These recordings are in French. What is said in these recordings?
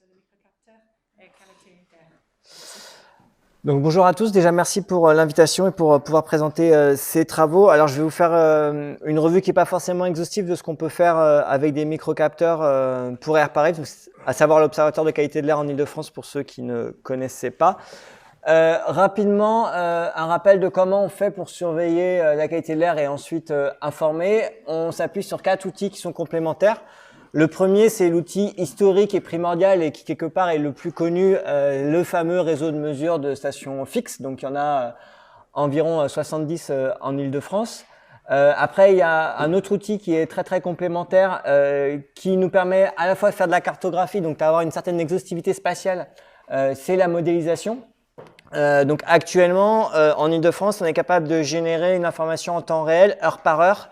sur le microcapteur et qualité d'air. Donc bonjour à tous, déjà merci pour l'invitation et pour pouvoir présenter ces travaux. Alors je vais vous faire une revue qui n'est pas forcément exhaustive de ce qu'on peut faire avec des microcapteurs pour AirParif, à savoir l'Observatoire de qualité de l'air en Ile-de-France pour ceux qui ne connaissaient pas. Rapidement, un rappel de comment on fait pour surveiller la qualité de l'air et ensuite informer. On s'appuie sur 4 outils qui sont complémentaires. Le premier, c'est l'outil historique et primordial et qui, quelque part, est le plus connu, le fameux réseau de mesure de stations fixes. Donc, il y en a environ 70 en Ile-de-France. Après, il y a un autre outil qui est très, très complémentaire, qui nous permet à la fois de faire de la cartographie, donc d'avoir une certaine exhaustivité spatiale, c'est la modélisation. Donc, actuellement, en Ile-de-France, on est capable de générer une information en temps réel, heure par heure,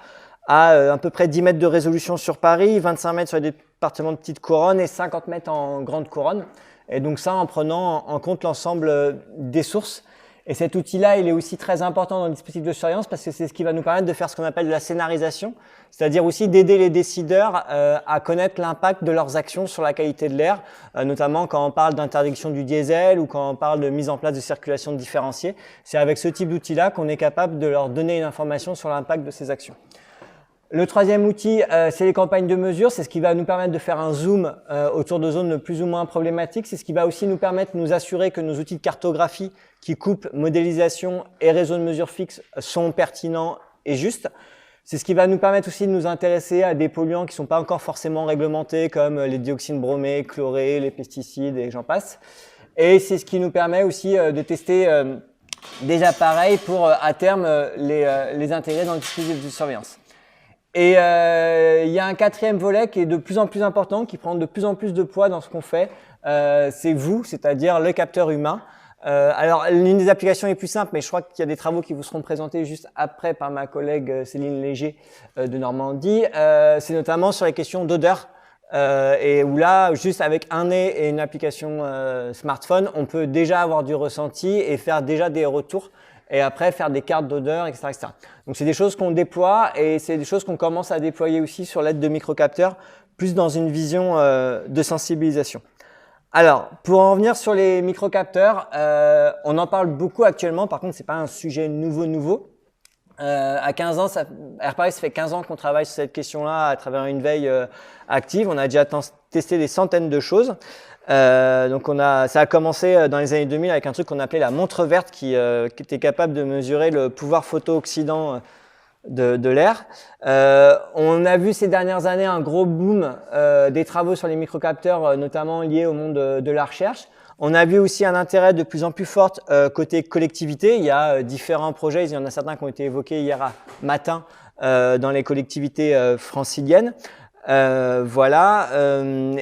à peu près 10 mètres de résolution sur Paris, 25 mètres sur les départements de petite couronne et 50 mètres en grande couronne. Et donc ça en prenant en compte l'ensemble des sources. Et cet outil-là, il est aussi très important dans le dispositif de surveillance parce que c'est ce qui va nous permettre de faire ce qu'on appelle de la scénarisation, c'est-à-dire aussi d'aider les décideurs à connaître l'impact de leurs actions sur la qualité de l'air, notamment quand on parle d'interdiction du diesel ou quand on parle de mise en place de circulation différenciée. C'est avec ce type d'outil-là qu'on est capable de leur donner une information sur l'impact de ces actions. Le troisième outil, c'est les campagnes de mesure. C'est ce qui va nous permettre de faire un zoom autour de zones plus ou moins problématiques. C'est ce qui va aussi nous permettre de nous assurer que nos outils de cartographie qui coupent modélisation et réseau de mesure fixe sont pertinents et justes. C'est ce qui va nous permettre aussi de nous intéresser à des polluants qui ne sont pas encore forcément réglementés comme les dioxines bromés, chlorés, les pesticides et j'en passe. Et c'est ce qui nous permet aussi de tester des appareils pour à terme les intégrer dans le dispositif de surveillance. Et il y a un quatrième volet qui est de plus en plus important, qui prend de plus en plus de poids dans ce qu'on fait. C'est vous, c'est-à-dire le capteur humain. Alors, l'une des applications les plus simples, mais je crois qu'il y a des travaux qui vous seront présentés juste après par ma collègue Céline Léger de Normandie, c'est notamment sur les questions d'odeur. Et où là, juste avec un nez et une application smartphone, on peut déjà avoir du ressenti et faire déjà des retours. Et après faire des cartes d'odeur, etc., etc. Donc c'est des choses qu'on déploie et c'est des choses qu'on commence à déployer aussi sur l'aide de microcapteurs, plus dans une vision de sensibilisation. Alors, pour en revenir sur les microcapteurs, on en parle beaucoup actuellement, par contre c'est pas un sujet nouveau. À 15 ans, AirParif, ça fait 15 ans qu'on travaille sur cette question-là à travers une veille active. On a déjà testé des centaines de choses. Donc ça a commencé dans les années 2000 avec un truc qu'on appelait la montre verte qui était capable de mesurer le pouvoir photo-oxydant de l'air. On a vu ces dernières années un gros boom des travaux sur les microcapteurs, notamment liés au monde de la recherche. On a vu aussi un intérêt de plus en plus fort côté collectivité. Il y a différents projets, il y en a certains qui ont été évoqués hier matin dans les collectivités franciliennes. Voilà,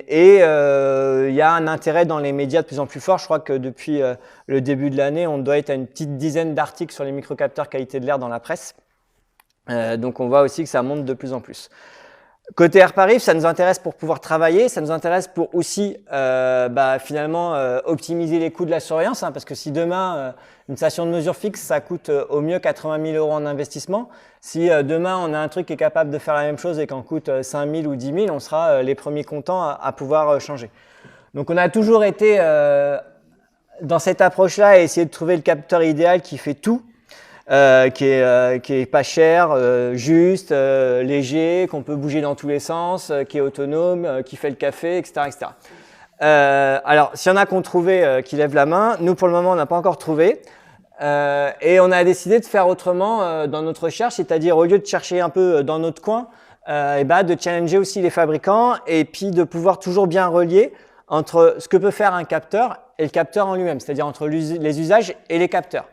et il y a un intérêt dans les médias de plus en plus fort. Je crois que depuis le début de l'année, on doit être à une petite dizaine d'articles sur les microcapteurs qualité de l'air dans la presse. Donc on voit aussi que ça monte de plus en plus. Côté AirParif, ça nous intéresse pour pouvoir travailler, ça nous intéresse pour aussi finalement optimiser les coûts de la surveillance, parce que si demain une station de mesure fixe, ça coûte au mieux 80 000 € en investissement, si demain on a un truc qui est capable de faire la même chose et qu'en coûte 5 000 ou 10 000, on sera les premiers contents à pouvoir changer. Donc on a toujours été dans cette approche-là à essayer de trouver le capteur idéal qui fait tout. Qui est pas cher, juste, léger, qu'on peut bouger dans tous les sens, qui est autonome, qui fait le café, etc., etc. Alors, s'il y en a qui ont trouvé, qui lèvent la main, nous pour le moment on n'a pas encore trouvé, et on a décidé de faire autrement dans notre recherche, c'est-à-dire au lieu de chercher un peu dans notre coin, de challenger aussi les fabricants et puis de pouvoir toujours bien relier entre ce que peut faire un capteur et le capteur en lui-même, c'est-à-dire entre les usages et les capteurs.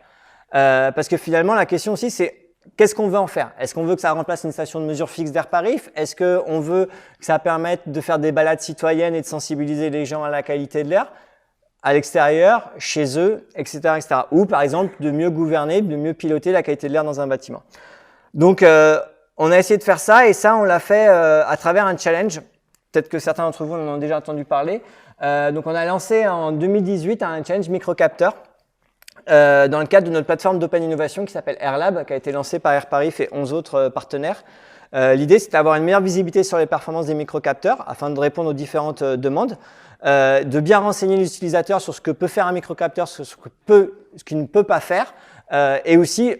Parce que finalement, la question aussi, c'est qu'est-ce qu'on veut en faire? Est-ce qu'on veut que ça remplace une station de mesure fixe d'AirParif? Est-ce qu'on veut que ça permette de faire des balades citoyennes et de sensibiliser les gens à la qualité de l'air à l'extérieur, chez eux, etc., etc. Ou par exemple, de mieux gouverner, de mieux piloter la qualité de l'air dans un bâtiment. Donc, on a essayé de faire ça et ça, on l'a fait à travers un challenge. Peut-être que certains d'entre vous en ont déjà entendu parler. Donc, on a lancé en 2018 un challenge microcapteur. Dans le cadre de notre plateforme d'Open Innovation qui s'appelle AirLab, qui a été lancée par AirParif et 11 autres partenaires. L'idée, c'est d'avoir une meilleure visibilité sur les performances des microcapteurs afin de répondre aux différentes demandes, de bien renseigner l'utilisateur sur ce que peut faire un microcapteur, sur ce qu'il ne peut pas faire, et aussi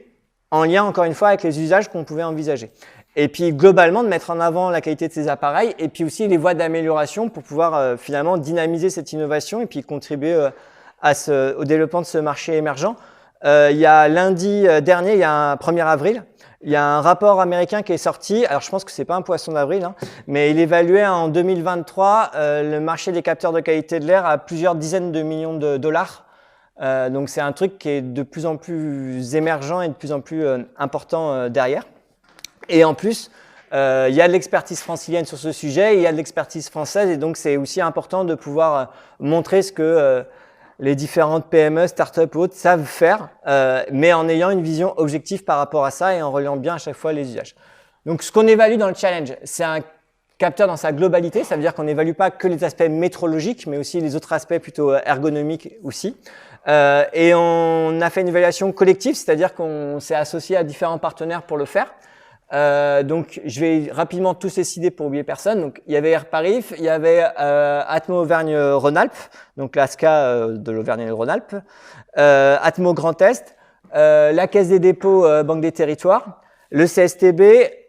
en lien, encore une fois, avec les usages qu'on pouvait envisager. Et puis, globalement, de mettre en avant la qualité de ces appareils et puis aussi les voies d'amélioration pour pouvoir finalement dynamiser cette innovation et puis contribuer au développement de ce marché émergent. Il y a lundi dernier, il y a un 1er avril, il y a un rapport américain qui est sorti. Alors, je pense que c'est pas un poisson d'avril, hein, mais il évaluait en 2023 le marché des capteurs de qualité de l'air à plusieurs dizaines de millions de dollars. Donc, c'est un truc qui est de plus en plus émergent et de plus en plus important derrière. Et en plus, il y a de l'expertise francilienne sur ce sujet, il y a de l'expertise française, et donc c'est aussi important de pouvoir montrer ce que les différentes PME, startups ou autres savent faire, mais en ayant une vision objective par rapport à ça et en reliant bien à chaque fois les usages. Donc, ce qu'on évalue dans le challenge, c'est un capteur dans sa globalité, ça veut dire qu'on n'évalue pas que les aspects métrologiques, mais aussi les autres aspects plutôt ergonomiques aussi. Et on a fait une évaluation collective, c'est-à-dire qu'on s'est associé à différents partenaires pour le faire. Donc, je vais rapidement tous les citer pour oublier personne. Donc, il y avait Air Paris, il y avait Atmo Auvergne-Rhône-Alpes, donc l'ASCA de l'Auvergne-Rhône-Alpes, Atmo Grand Est, la Caisse des dépôts Banque des Territoires, le CSTB,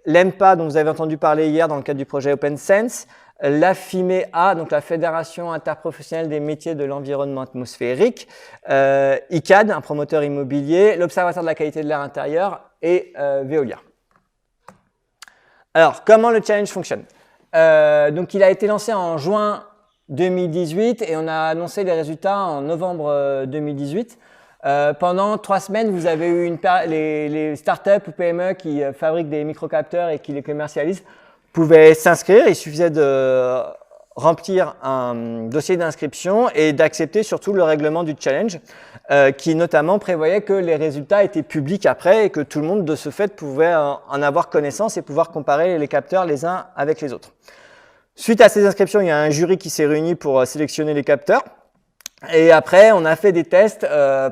l'EMPA dont vous avez entendu parler hier dans le cadre du projet OpenSense, la FIMEA, donc la Fédération interprofessionnelle des métiers de l'environnement atmosphérique, ICAD, un promoteur immobilier, l'Observatoire de la qualité de l'air intérieur et Veolia. Alors, comment le challenge fonctionne? Donc, il a été lancé en juin 2018 et on a annoncé les résultats en novembre 2018. Pendant 3 semaines, vous avez eu les startups ou PME qui fabriquent des microcapteurs et qui les commercialisent pouvaient s'inscrire. Il suffisait de remplir un dossier d'inscription et d'accepter surtout le règlement du challenge qui notamment prévoyait que les résultats étaient publics après et que tout le monde de ce fait pouvait en avoir connaissance et pouvoir comparer les capteurs les uns avec les autres. Suite à ces inscriptions, il y a un jury qui s'est réuni pour sélectionner les capteurs et après on a fait des tests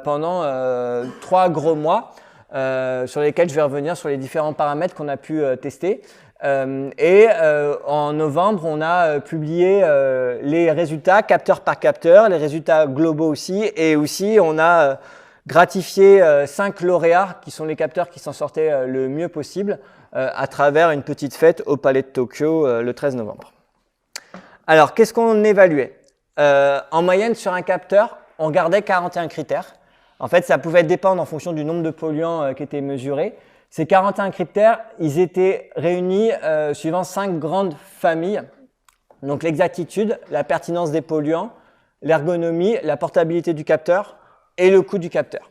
pendant 3 gros mois sur lesquels je vais revenir sur les différents paramètres qu'on a pu tester. En novembre, on a publié les résultats capteur par capteur, les résultats globaux aussi, et aussi on a gratifié 5 lauréats qui sont les capteurs qui s'en sortaient le mieux possible à travers une petite fête au Palais de Tokyo le 13 novembre. Alors, qu'est-ce qu'on évaluait? En moyenne, sur un capteur, on regardait 41 critères. En fait, ça pouvait dépendre en fonction du nombre de polluants qui étaient mesurés. Ces 41 critères, ils étaient réunis suivant 5 grandes familles. Donc l'exactitude, la pertinence des polluants, l'ergonomie, la portabilité du capteur et le coût du capteur.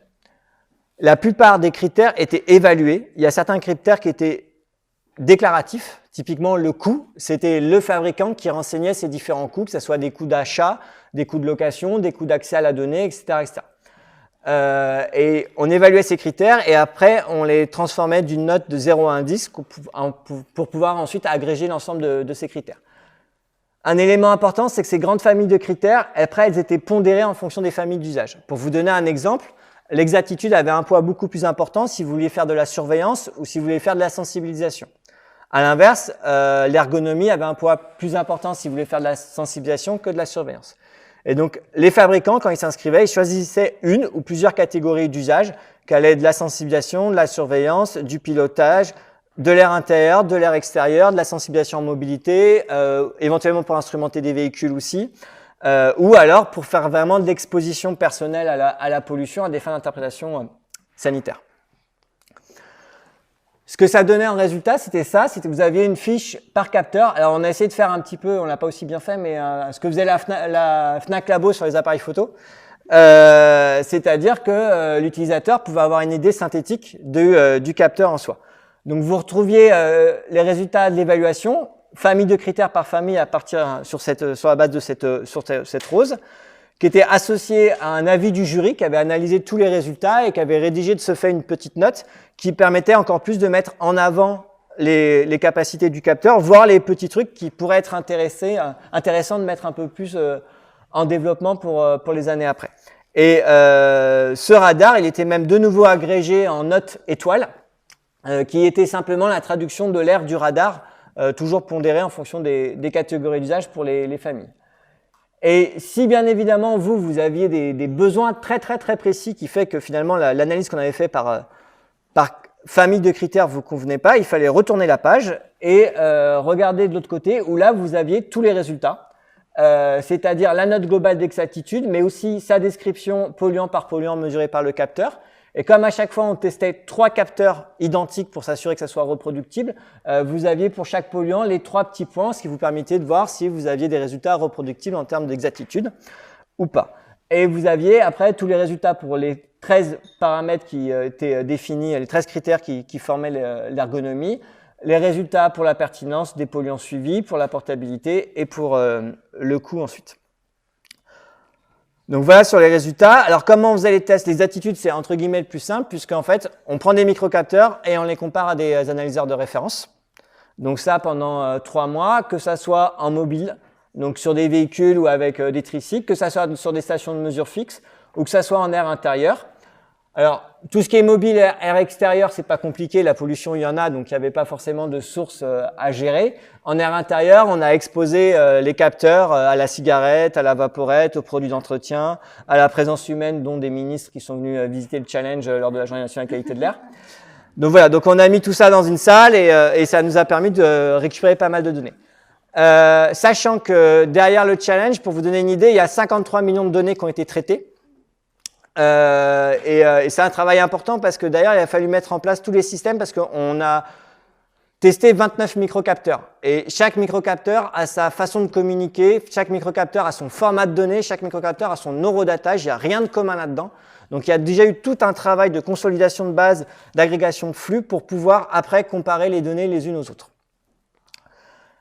La plupart des critères étaient évalués. Il y a certains critères qui étaient déclaratifs. Typiquement, le coût, c'était le fabricant qui renseignait ces différents coûts, que ce soit des coûts d'achat, des coûts de location, des coûts d'accès à la donnée, etc., etc. Et on évaluait ces critères et après on les transformait d'une note de 0 à 10 pour pouvoir ensuite agréger l'ensemble de ces critères. Un élément important, c'est que ces grandes familles de critères, après elles étaient pondérées en fonction des familles d'usage. Pour vous donner un exemple, l'exactitude avait un poids beaucoup plus important si vous vouliez faire de la surveillance ou si vous vouliez faire de la sensibilisation. À l'inverse, l'ergonomie avait un poids plus important si vous voulez faire de la sensibilisation que de la surveillance. Et donc, les fabricants, quand ils s'inscrivaient, ils choisissaient une ou plusieurs catégories d'usage, qui allaient de la sensibilisation, de la surveillance, du pilotage, de l'air intérieur, de l'air extérieur, de la sensibilisation en mobilité, éventuellement pour instrumenter des véhicules aussi, ou alors pour faire vraiment de l'exposition personnelle à la pollution à des fins d'interprétation sanitaire. Ce que ça donnait en résultat, c'était ça, c'était que vous aviez une fiche par capteur. Alors, on a essayé de faire un petit peu, on l'a pas aussi bien fait, mais ce que faisait la Fnac Labo sur les appareils photo, c'est-à-dire que l'utilisateur pouvait avoir une idée synthétique du capteur en soi. Donc, vous retrouviez les résultats de l'évaluation, famille de critères par famille à partir sur la base de cette rose, qui était associé à un avis du jury qui avait analysé tous les résultats et qui avait rédigé de ce fait une petite note qui permettait encore plus de mettre en avant les capacités du capteur, voire les petits trucs qui pourraient être intéressants de mettre un peu plus en développement pour les années après. Et ce radar, il était même de nouveau agrégé en notes étoiles. qui était simplement la traduction de l'aire du radar, toujours pondérée en fonction des catégories d'usage pour les familles. Et si bien évidemment vous aviez des besoins très précis qui fait que finalement l'analyse qu'on avait fait par famille de critères vous convenait pas, il fallait retourner la page et regarder de l'autre côté où là vous aviez tous les résultats, c'est-à-dire la note globale d'exactitude, mais aussi sa description polluant par polluant mesurée par le capteur. Et comme à chaque fois on testait 3 capteurs identiques pour s'assurer que ça soit reproductible, vous aviez pour chaque polluant les 3 petits points, ce qui vous permettait de voir si vous aviez des résultats reproductibles en termes d'exactitude ou pas. Et vous aviez après tous les résultats pour les 13 paramètres qui étaient définis, les 13 critères qui formaient l'ergonomie, les résultats pour la pertinence des polluants suivis, pour la portabilité et pour le coût ensuite. Donc voilà sur les résultats. Alors comment on faisait les tests? Les attitudes, c'est entre guillemets le plus simple, puisqu'en fait, on prend des microcapteurs et on les compare à des analyseurs de référence. Donc ça pendant 3 mois, que ça soit en mobile, donc sur des véhicules ou avec des tricycles, que ça soit sur des stations de mesure fixes ou que ça soit en air intérieur. Alors, tout ce qui est mobile, air extérieur, c'est pas compliqué, la pollution, il y en a, donc il n'y avait pas forcément de source à gérer. En air intérieur, on a exposé les capteurs à la cigarette, à la vaporette, aux produits d'entretien, à la présence humaine, dont des ministres qui sont venus visiter le challenge lors de la Journée nationale de la qualité de l'air. Donc voilà, donc on a mis tout ça dans une salle et ça nous a permis de récupérer pas mal de données. Sachant que derrière le challenge, pour vous donner une idée, il y a 53 millions de données qui ont été traitées. Et c'est un travail important parce que d'ailleurs il a fallu mettre en place tous les systèmes parce qu'on a testé 29 microcapteurs et chaque microcapteur a sa façon de communiquer, chaque microcapteur a son format de données, chaque microcapteur a son neurodatage, il n'y a rien de commun là-dedans. Donc il y a déjà eu tout un travail de consolidation de base, d'agrégation de flux pour pouvoir après comparer les données les unes aux autres.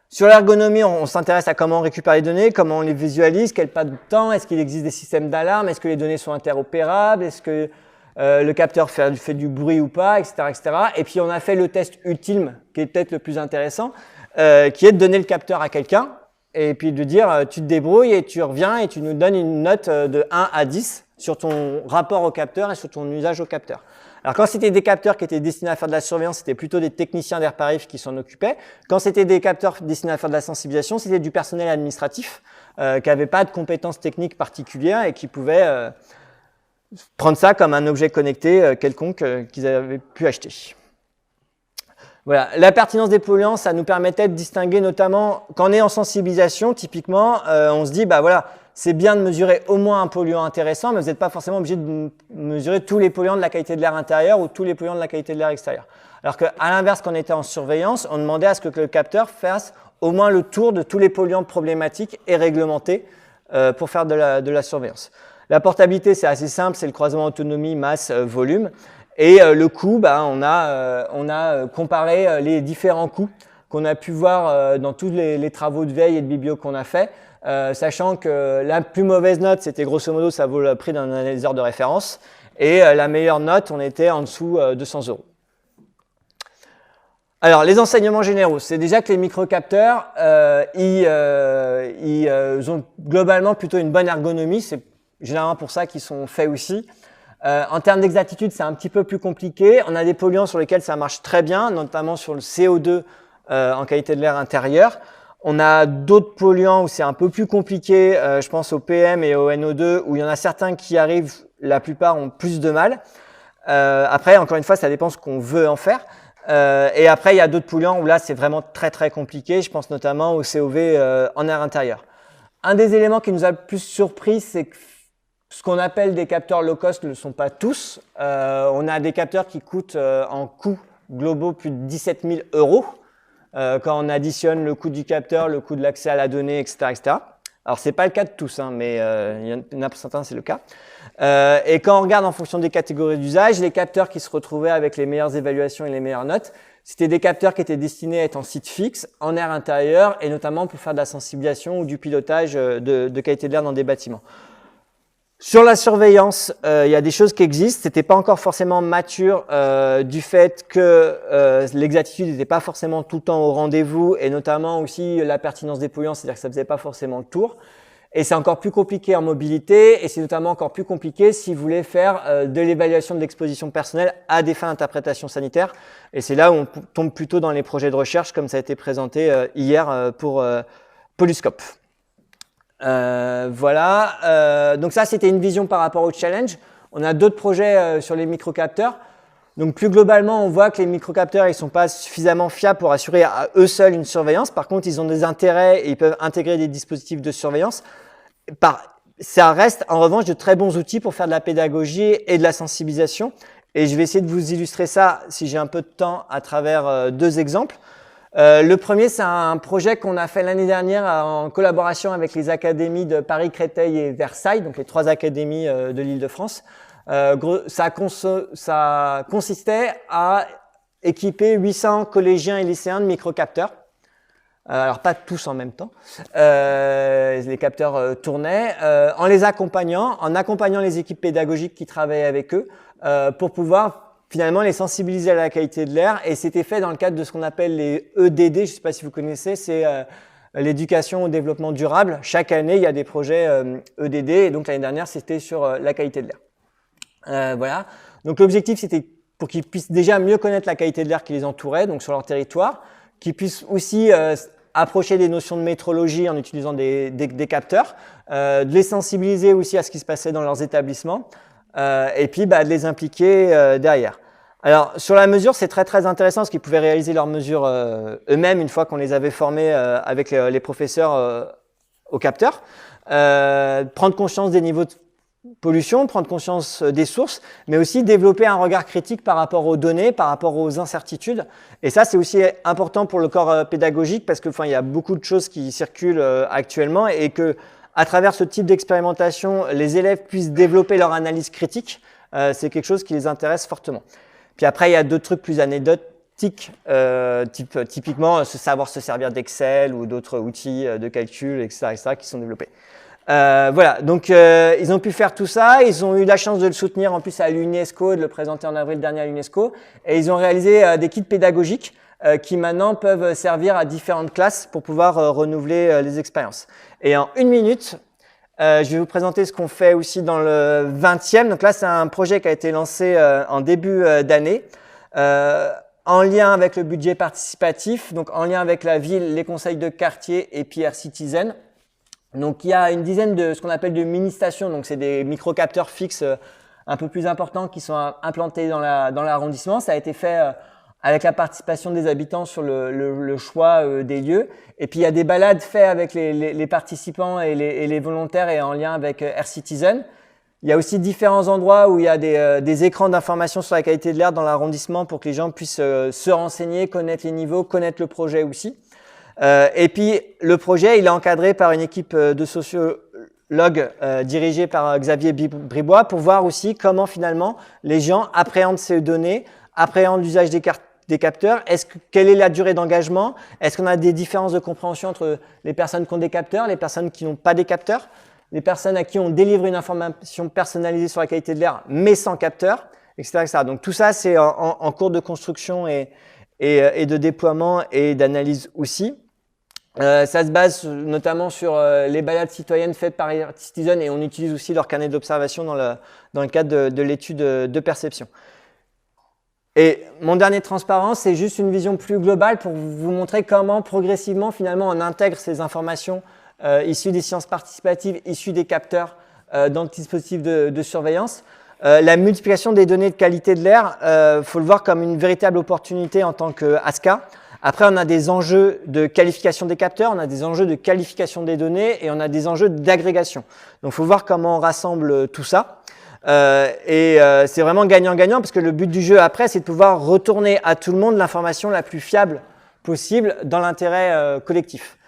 Sur l'ergonomie, on s'intéresse à comment on récupère les données, comment on les visualise, quel pas de temps, est-ce qu'il existe des systèmes d'alarme, est-ce que les données sont interopérables, est-ce que le capteur fait du bruit ou pas, etc., etc. Et puis on a fait le test ultime, qui est peut-être le plus intéressant, qui est de donner le capteur à quelqu'un et puis de dire tu te débrouilles et tu reviens et tu nous donnes une note de 1 à 10 sur ton rapport au capteur et sur ton usage au capteur. Alors quand c'était des capteurs qui étaient destinés à faire de la surveillance, c'était plutôt des techniciens d'AirParif qui s'en occupaient. Quand c'était des capteurs destinés à faire de la sensibilisation, c'était du personnel administratif qui n'avait pas de compétences techniques particulières et qui pouvait prendre ça comme un objet connecté quelconque qu'ils avaient pu acheter. Voilà, la pertinence des polluants, ça nous permettait de distinguer notamment quand on est en sensibilisation, typiquement, on se dit bah voilà, c'est bien de mesurer au moins un polluant intéressant, mais vous n'êtes pas forcément obligé de mesurer tous les polluants de la qualité de l'air intérieur ou tous les polluants de la qualité de l'air extérieur. Alors qu'à l'inverse, quand on était en surveillance, on demandait à ce que le capteur fasse au moins le tour de tous les polluants problématiques et réglementés pour faire de la surveillance. La portabilité, c'est assez simple, c'est le croisement autonomie, masse, volume. Et le coût, bah, on a comparé les différents coûts qu'on a pu voir dans tous les travaux de veille et de biblio qu'on a fait, sachant que la plus mauvaise note, c'était grosso modo, ça vaut le prix d'un analyseur de référence, et la meilleure note, on était en dessous 200 €. Alors, les enseignements généraux, c'est déjà que les microcapteurs, ils ont globalement plutôt une bonne ergonomie, c'est généralement pour ça qu'ils sont faits aussi. En termes d'exactitude, c'est un petit peu plus compliqué. On a des polluants sur lesquels ça marche très bien, notamment sur le CO2 en qualité de l'air intérieur. On a d'autres polluants où c'est un peu plus compliqué, je pense au PM et au NO2, où il y en a certains qui arrivent, la plupart ont plus de mal. Après, encore une fois, ça dépend ce qu'on veut en faire. Et après, il y a d'autres polluants où là, c'est vraiment très compliqué. Je pense notamment au COV en air intérieur. Un des éléments qui nous a le plus surpris, c'est que ce qu'on appelle des capteurs low cost ne le sont pas tous. On a des capteurs qui coûtent en coûts globaux plus de 17 000 €. Quand on additionne le coût du capteur, le coût de l'accès à la donnée, etc., etc. Alors, c'est pas le cas de tous, hein, mais il y en a pour certains, c'est le cas. Et quand on regarde en fonction des catégories d'usage, les capteurs qui se retrouvaient avec les meilleures évaluations et les meilleures notes, c'était des capteurs qui étaient destinés à être en site fixe, en air intérieur, et notamment pour faire de la sensibilisation ou du pilotage de qualité de l'air dans des bâtiments. Sur la surveillance, il y a des choses qui existent. C'était pas encore forcément mature du fait que l'exactitude n'était pas forcément tout le temps au rendez-vous, et notamment aussi la pertinence des polluants, c'est-à-dire que ça faisait pas forcément le tour. Et c'est encore plus compliqué en mobilité, et c'est notamment encore plus compliqué si vous voulez faire de l'évaluation de l'exposition personnelle à des fins d'interprétation sanitaire. Et c'est là où on tombe plutôt dans les projets de recherche, comme ça a été présenté hier pour Polyscope. Voilà, donc ça c'était une vision par rapport au challenge. On a d'autres projets sur les microcapteurs. Donc plus globalement, on voit que les microcapteurs ils sont pas suffisamment fiables pour assurer à eux seuls une surveillance. Par contre, ils ont des intérêts et ils peuvent intégrer des dispositifs de surveillance. Ça reste en revanche de très bons outils pour faire de la pédagogie et de la sensibilisation. Et je vais essayer de vous illustrer ça, si j'ai un peu de temps, à travers deux exemples. Le premier, c'est un projet qu'on a fait l'année dernière en collaboration avec les académies de Paris, Créteil et Versailles, donc les 3 académies de l'Île-de-France. Ça consistait à équiper 800 collégiens et lycéens de microcapteurs. Alors pas tous en même temps, les capteurs tournaient, en les accompagnant, les équipes pédagogiques qui travaillaient avec eux pour pouvoir finalement les sensibiliser à la qualité de l'air. Et c'était fait dans le cadre de ce qu'on appelle les EDD, je ne sais pas si vous connaissez, c'est l'éducation au développement durable. Chaque année, il y a des projets EDD et donc l'année dernière, c'était sur la qualité de l'air. Voilà. Donc l'objectif, c'était pour qu'ils puissent déjà mieux connaître la qualité de l'air qui les entourait, donc sur leur territoire, qu'ils puissent aussi approcher des notions de métrologie en utilisant des capteurs, de les sensibiliser aussi à ce qui se passait dans leurs établissements, et puis de les impliquer derrière. Alors sur la mesure, c'est très intéressant parce qu'ils pouvaient réaliser leurs mesures eux-mêmes une fois qu'on les avait formés avec les professeurs aux capteurs, prendre conscience des niveaux de pollution, prendre conscience des sources, mais aussi développer un regard critique par rapport aux données, par rapport aux incertitudes. Et ça, c'est aussi important pour le corps pédagogique parce que, il y a beaucoup de choses qui circulent actuellement et que, à travers ce type d'expérimentation, les élèves puissent développer leur analyse critique. C'est quelque chose qui les intéresse fortement. Puis après, il y a d'autres trucs plus anecdotiques, typiquement savoir se servir d'Excel ou d'autres outils de calcul, etc., qui sont développés. Voilà, donc ils ont pu faire tout ça, ils ont eu la chance de le soutenir en plus à l'UNESCO, de le présenter en avril dernier à l'UNESCO, et ils ont réalisé des kits pédagogiques qui maintenant peuvent servir à différentes classes pour pouvoir renouveler les expériences. Et en 1 minute, je vais vous présenter ce qu'on fait aussi dans le 20e. Donc là, c'est un projet qui a été lancé en début d'année, en lien avec le budget participatif, donc en lien avec la ville, les conseils de quartier et puis Air Citizen. Donc il y a une dizaine de ce qu'on appelle de mini-stations, donc c'est des microcapteurs fixes un peu plus importants qui sont implantés dans l'arrondissement. Ça a été fait avec la participation des habitants sur le choix des lieux. Et puis il y a des balades faites avec les participants et les volontaires et en lien avec Air Citizen. Il y a aussi différents endroits où il y a des écrans d'information sur la qualité de l'air dans l'arrondissement pour que les gens puissent se renseigner, connaître les niveaux, connaître le projet aussi. Et puis le projet, il est encadré par une équipe de sociologues dirigée par Xavier Bribois pour voir aussi comment finalement les gens appréhendent ces données, appréhendent l'usage des capteurs. Quelle est la durée d'engagement? Est-ce qu'on a des différences de compréhension entre les personnes qui ont des capteurs, les personnes qui n'ont pas des capteurs, les personnes à qui on délivre une information personnalisée sur la qualité de l'air mais sans capteur, etc. Donc tout ça, c'est en cours de construction et de déploiement et d'analyse aussi. Ça se base notamment sur les balades citoyennes faites par Air Citizen et on utilise aussi leur carnet d'observation dans le cadre de l'étude de perception. Et mon dernier transparence, c'est juste une vision plus globale pour vous montrer comment progressivement finalement on intègre ces informations issues des sciences participatives, issues des capteurs dans le dispositif de surveillance. La multiplication des données de qualité de l'air, faut le voir comme une véritable opportunité en tant qu'ASCA. Après, on a des enjeux de qualification des capteurs, on a des enjeux de qualification des données et on a des enjeux d'agrégation. Donc, il faut voir comment on rassemble tout ça. C'est vraiment gagnant-gagnant parce que le but du jeu après, c'est de pouvoir retourner à tout le monde l'information la plus fiable possible dans l'intérêt collectif.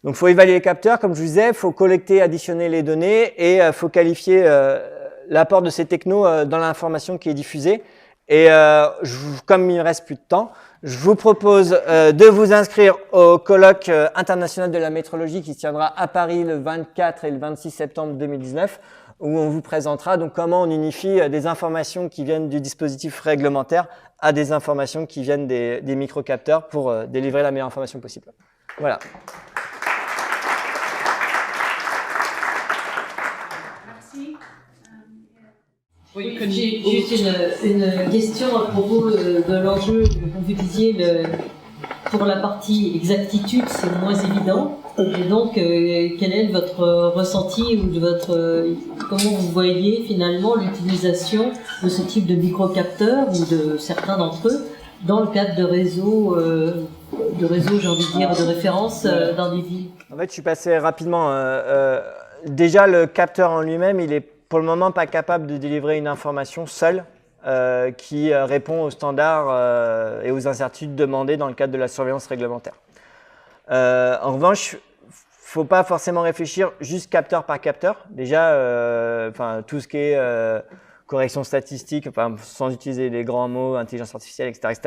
Donc, il faut évaluer les capteurs, comme je vous disais, il faut collecter, additionner les données et il faut qualifier l'apport de ces technos dans l'information qui est diffusée. Et comme il ne reste plus de temps, je vous propose de vous inscrire au colloque international de la métrologie qui se tiendra à Paris le 24 et le 26 septembre 2019, où on vous présentera donc comment on unifie des informations qui viennent du dispositif réglementaire à des informations qui viennent des microcapteurs pour délivrer la meilleure information possible. Voilà. Oui, j'ai juste une question à propos de l'enjeu, comme vous disiez, pour la partie exactitude, c'est moins évident. Et donc, quel est votre ressenti ou comment vous voyez finalement l'utilisation de ce type de microcapteurs ou de certains d'entre eux dans le cadre de réseaux, j'ai envie de dire, de référence dans des villes? En fait, je suis passé rapidement. Déjà, le capteur en lui-même, il est pour le moment pas capable de délivrer une information seule qui répond aux standards et aux incertitudes demandées dans le cadre de la surveillance réglementaire. En revanche, faut pas forcément réfléchir juste capteur par capteur. Déjà, tout ce qui est correction statistique, sans utiliser les grands mots, intelligence artificielle, etc.,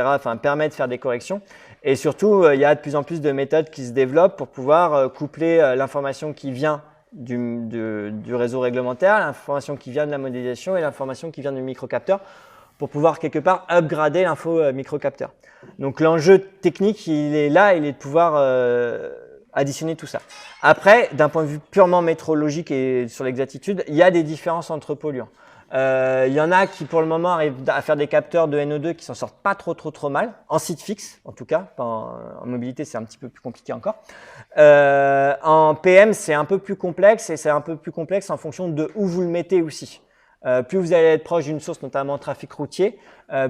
permet de faire des corrections. Et surtout, il y a de plus en plus de méthodes qui se développent pour pouvoir coupler l'information qui vient du réseau réglementaire, l'information qui vient de la modélisation et l'information qui vient du microcapteur pour pouvoir quelque part upgrader l'info microcapteur. Donc l'enjeu technique, il est là, il est de pouvoir additionner tout ça. Après, d'un point de vue purement métrologique et sur l'exactitude, il y a des différences entre polluants. Il y en a qui pour le moment arrivent à faire des capteurs de NO2 qui s'en sortent pas trop mal, en site fixe en tout cas, en mobilité c'est un petit peu plus compliqué encore. En PM c'est un peu plus complexe et c'est un peu plus complexe en fonction de où vous le mettez aussi. Plus vous allez être proche d'une source, notamment trafic routier,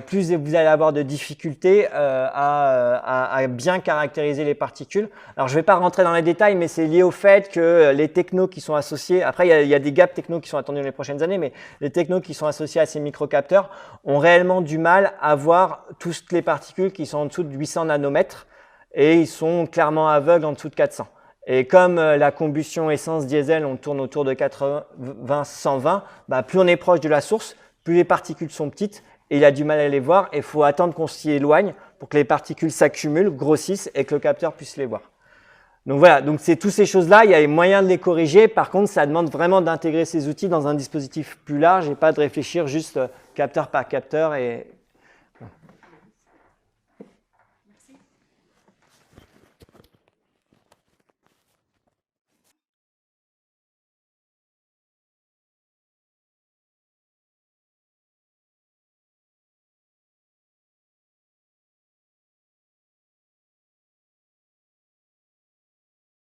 plus vous allez avoir de difficultés à bien caractériser les particules. Alors, je ne vais pas rentrer dans les détails, mais c'est lié au fait que les technos qui sont associés, après, il y a des gaps technos qui sont attendus dans les prochaines années, mais les technos qui sont associés à ces microcapteurs ont réellement du mal à voir toutes les particules qui sont en dessous de 800 nanomètres et ils sont clairement aveugles en dessous de 400. Et comme la combustion essence-diesel, on tourne autour de 80-120, plus on est proche de la source, plus les particules sont petites et il a du mal à les voir et il faut attendre qu'on s'y éloigne pour que les particules s'accumulent, grossissent et que le capteur puisse les voir. Donc voilà, donc c'est toutes ces choses-là, il y a moyen de les corriger. Par contre, ça demande vraiment d'intégrer ces outils dans un dispositif plus large et pas de réfléchir juste capteur par capteur et